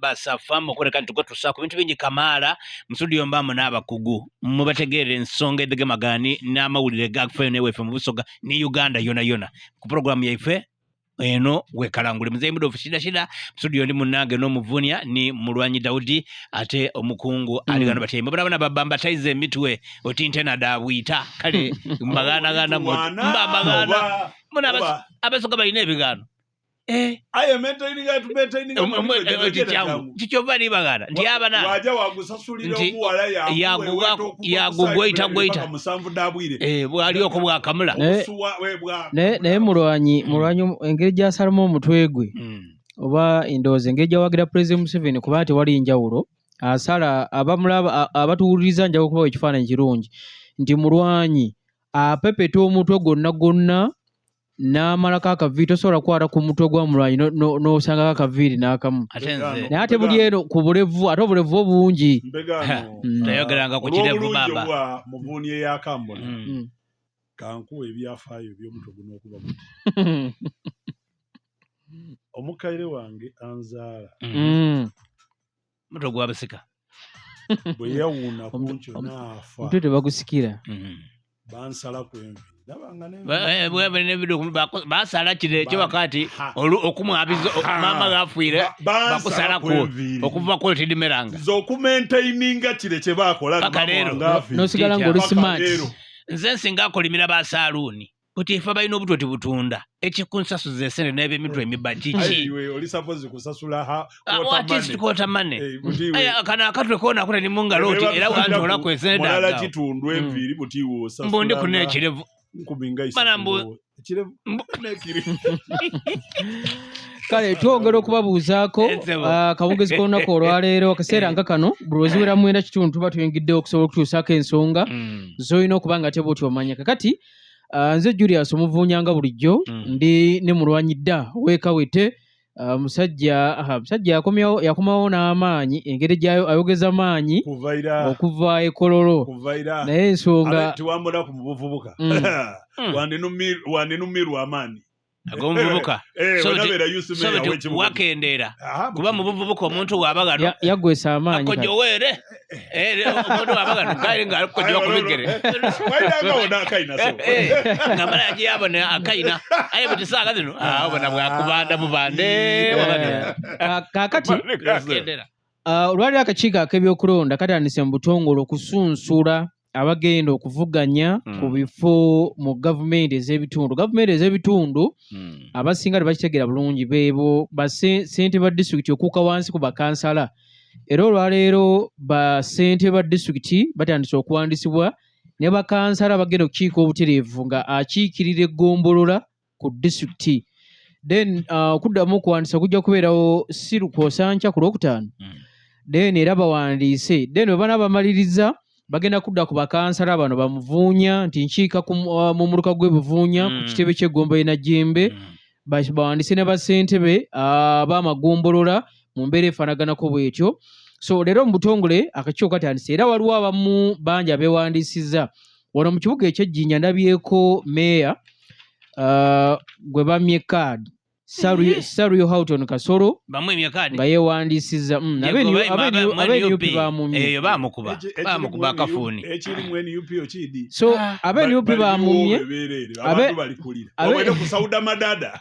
basafa mukoleka ntuko tusako bintu bingi Kamala mstudio mbamu n'abakugu mubategeere ensonga edegemagani n'amawulire gakufeyo newefe mu busoga ni Uganda yona ku program yaife eno wekalangule mzee mudo shida studio ndi munange no muvunia ni Mulwanyi Daudi ate omukungu aligana batembe bana babamba taize mitwe otinte na dawita kale mbagana mbagana muna abasoka baline bigano aye maintaining to maintaining chichova ni bagana ndi abana waja wagusasulira obuwala ya gugweita musanvu dabwire bwali okubwa kamula ne Mulwanyi engeri gya Salomo omutwegwe oba endoze engeri gya wagira President Museveni kuba ati wali njawulo asala abamulaba abatuwuliriza njawo kuba ekifaananyi kirungi nti Mulwanyi apepeta omutwe gonna n'amalako akaviiri tosobola kwata ku mutwe gwa Mulwanyi n'osanga akaviiri n'akamu naye ate buli eno ku bulevu ate obulevu obungi tayogeranga ku kirevu baba muvuuni eyakambona kankuwa ebyafaayo by'omutwe guno okuba omukaire wange anzaala mutwe gwabasika bwe yawuuna kunkyo n'afa mutwe tebagusikira bansala ku envi basala kyo wakati okumwabiza mama gafuire bakusala ko okuva ko tidimeranga zokumaintaininga kire kye bakola nosigala ngoli smart nze singa kolimira basaluni kuti ifa bayino obutoti butunda ekikunsasu zesene nebe mitwe emibati ki oli suppose kusasula kota mane aya kana akatwe kona kuna ni mungaloti era wantu ola kwesene dada wala kitundu enviri buti wo sasula mbundi kunne kirevu nkubinga kirevu kale twongera okubabuuzaako kawungezi k'olunaku olwaleero akaseera nga kano bulozi wera mwenda kitundu tuba tuyingidde okusobola okutuusaako ensonga z'olina okuba nga teba oti omanya kakati nze Julius omuvuunyanga bulijjo ndi ne Mulwanyi dda weekawete musajja yakomawo n'amaanyi engeri gyayo ayogeza maanyi okuva ekololo naye ensonga tiwambona ku mubuvubuka wandinumirwa amaanyi agomvubuka so wakendera kuba mubuvubuka omuntu wabagano yagwesa amaanyi akojowere omuntu wabagano gaire nga akojowa kubigere waidanga ona akaina so ngamala yabona akaina aye butisaga zino abona bwakubanda mubande kakati olwali akakiiko ak'ebyokulonda katandise mu butongole okusunsula abagenda okuvuganya ku bifo mu gavumenti ez'ebitundu abasinga tebakitegera bulungi beebo basente ba disitulikiti okuuka wansi ku bakansala era olwaleero basente ba disitulikiti batandise okuwandisibwa ne bakansala bagenda okukiika obutereevu nga akiikirira eggombolola ku disitulikiti then okuddamu okuwandisa kujja kubeerawo Kwosankya ku Lwokutaano then era bawandiise then webana bamaliriza bagenda kudda ku bakansala bano bamuvuunya nti nkiika mu muluka gw'ebuvuunya ku kitebe ky'eggombo Najjembe bawandise ne basentebe ab'amagombolola mu mbeera efaanaganako bwetyo so leero mu butongole akakiiko katandise era waliwo abamu bangi abeewandisizza wano mu kibuga eky'Ejjinja ndabyeko meeya gwe bamye kaadi Saruyo Houghton Kasoro bamwe myakadi nga yeewandisizza ab'NUP bamumye bamukuba akafuni ekiri mu NUP okidi so ab'NUP bamumye abantu balikulira obwede ku Sauda Madada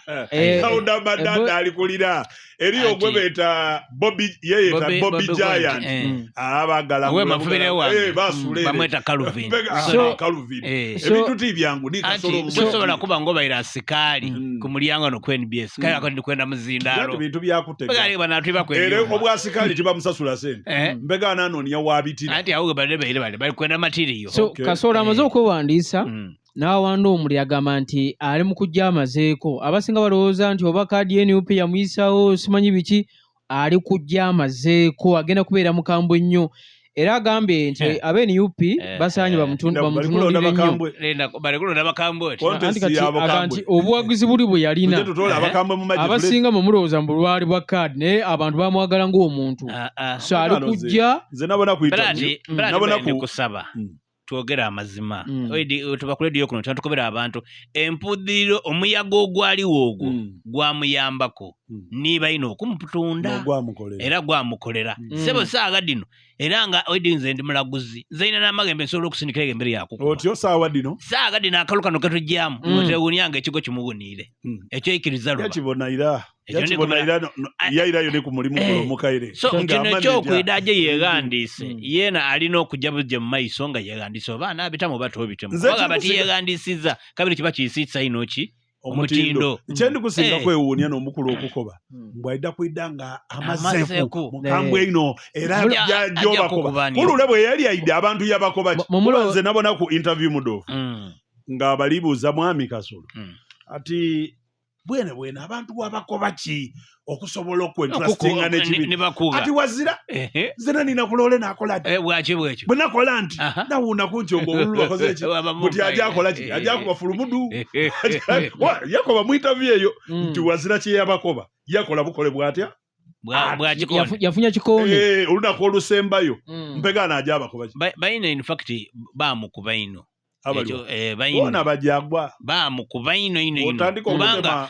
alikulira eri ogwe beta Bobby Giant abagala we mafubire wa basule bamweta Calvin ebintu tibyangu ndi Kasoro musobola kuba ngo bayira asikali ku mulyango no ku NBS kaya ko ndi kwenda muzindalo ebintu byakutega bali bana tuba kwenda ere obwasikali tiba musasula sente mbega nano ya wabitira ati awo bali kwenda material so Kasoro amaze okuwandiisa n'awanda omuli agamba nti ali mu kujja amazeeko abasinga balowooza nti oba kaadi NUP yamuyisawo simanyi biki ali kujja amazeeko agenda kubeera mukambwe nnyo era agambye nti ab'NUP basaanye bamutunuulire nnyo bali kulonda bakambwe nti obuwagizi buli bwe yalina abasinga mu mulowooza mu bulwali bwa kaadi naye abantu bamwagala ng'omuntu so ali kujja kusaba twogera amazima tuba ku radio kuno tukobera abantu empudiro omuyaga ogwaliwo ogwo gwamuyambako niba ino okumutunda era gwamukolera sebo saaga dino era nga odi nze ndi mulaguzi nze n'amagembe nsobola okusindikira embere yakukuba otyo saaga dino akalu kano katujjamu otewunyanga ekigo kimuwuniire ekyo ikiriza luba yakibonayira yairayo ne ku mulimu gul'omukaire so kino ekyokwida gye yeegandiise yeena alina okujja bujje mu maiso nga yeegandiise oba anaabitamu oba toobitemu kubanga bati yeegandiisizza kabiri kiba kiyisiisa ino ki omutindo kyendi kusinga kwewuunya n'omukulu okukoba mbw'alida kwidda nga amazeeku mukambwe ino era gy'obakoba kulule bwe yali ayidde abantu yabakoba ki nze nabona ku interview mudofu nga balibuuza mwami Kasolo ati bwene abantu wabakoba ki okusobola okwentrustinga n'ekibi ati wazira zena nina kulole nakola ati bwekyo bwe nakola nti nawuuna ku nkyongo obululu bakoze eki buti ajja akola ki ajja akuba fulumudu yakoba mu interview eyo nti wazira kye yabakoba yakola bukole bw'atya yafunya kikonde olunaku olusembayo mpegana ajja abakoba ki bayina in fact baamukuba ino bona bajagwa baamukuba ino kubanga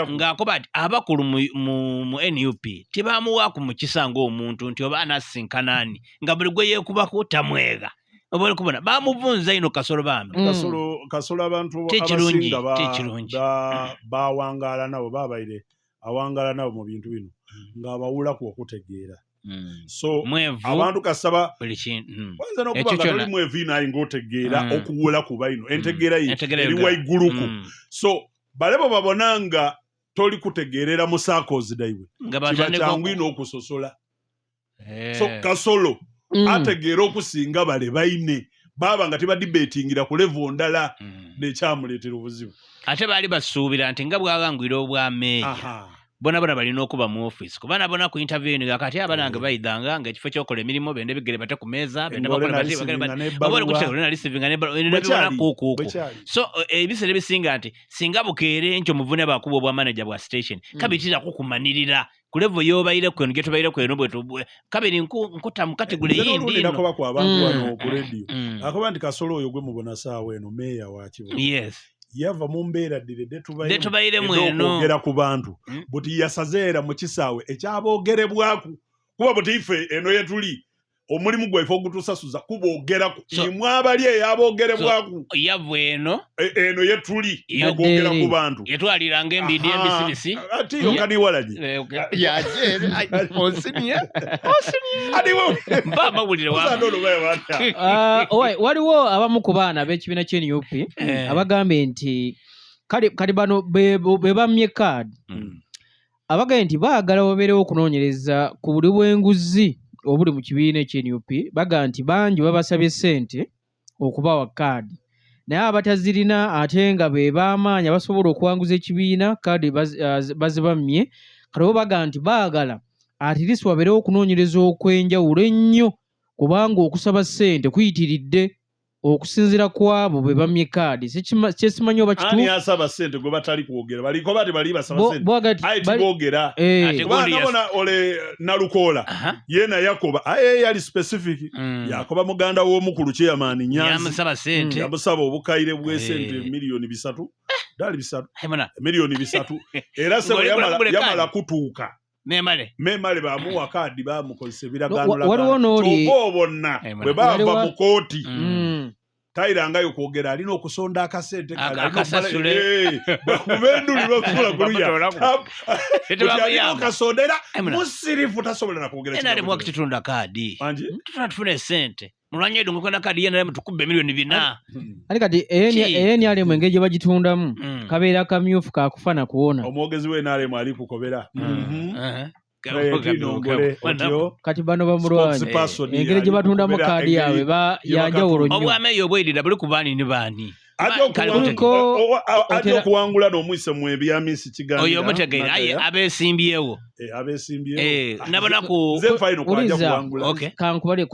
ng'akoba ati abakulu mu NUP tebaamuwaaku mu kisa ng'omuntu nti oba anasinkanani nga buli gwe yeekubako tamwega oba oli kubona baamuvunza ino Kasolo bambi Kasolo abantu abasinga bawangaala nabo babaire awangaala nabo mu bintu bino ng'abawulaku okutegeera so abantu kasaba kwanza n'okuba nga toli mwevi naye ng'otegeera okuwula kuba ino entegeera eri waiguluku so balebo babona nga toli kutegeerera mu circles daiwe kiba kyangu ino okusosola so Kasolo ategeera okusinga bale baine baba nga tebadibetingira ku level ndala nekyamuleetera obuzibu ate baali basuubira nti nga bwagangwira obwameeya bona balina okuba mu office kubana bona ku interview ni akati abanange bayidanga nga ekifo kyokola emirimu bende bigere bate ku meza bende bakola bati bagere kutegera receiving ne bona kuku so ebisere bisinga nti singa bukeere ncho muvune bakubo bwa manager bwa station kabitira kukumanirira ku level yobayire kwenu geto bayire kwenu bwe kabiri nkuta mukategule yindi ino ndako kwa abantu wano ku radio akoba ndi Kasolo oyo gwe mubona saawe eno meya wa Kivu yes yava mu mbeera ddire detubayire mweno ogera ku bantu buti yasazeera mu kisaawe ekyaboogerebwaku kuba buti ife eno yetuli omulimu gwaife ogutusasuza kuboogeraku imwabali eyaboogerebwaku yava eno yetuli ogogera ku bantu yetwaliranga embidi embisibisi ati yokaniwalaji waliwo abamu ku baana b'ekibiina ky'NUP abagambye nti kati bano be bamye kaadi abagambye nti baagala babeerewo okunoonyereza ku buli bw'enguzi obuli mu kibiina eky'NUP baga nti bangi babasabye ssente okubawa kaadi naye abatazirina ate nga be b'amaanyi abasobola okuwanguza ekibiina kaadi bazibamye kati bo baga nti baagala atirisi wabeerewo okunoonyereza okw'enjawulo ennyo kubanga okusaba ssente kuyitiridde okusinziira kwabo be bamye kaadi kyesimanyi oba kituufu ani asaba ssente gwe batali kwogera baliko bati bali basaba ssente ayi tibogera kubanga ole Nalukoola yena Yakoba yali specific Yakoba muganda w'omukulu chairman Nyanzi yamusaba obukayire bw'essente miliyoni 3 dali 3 miliyoni 3 era sebo yamala kutuuka memale bamuwa kaadi bamukozesa ebiraganula kyokka bonna bwe bava mu kooti tayirangayo kwogera alina okusonda akasente alina okasondera musirifu tasobola nakwogera tufuna esente mulwanya edungu kwenda kaadi yena mutukubbe miliyoni 4 ali kati NRM engeri gye bagitundamu kabeera kamyufu kakufana kuwona omwogezi w'NRM ali kukobera kati bano bamulwanya engeri gye batundamu kaadi yaabwe yanjawulo nnyo obwameeyo obwedira buli ku baani ne baani ate okuwangula n'omwise mu ebyamisi kiganira oyo omutegeera aye abeesimbyewo nabona ku kankubale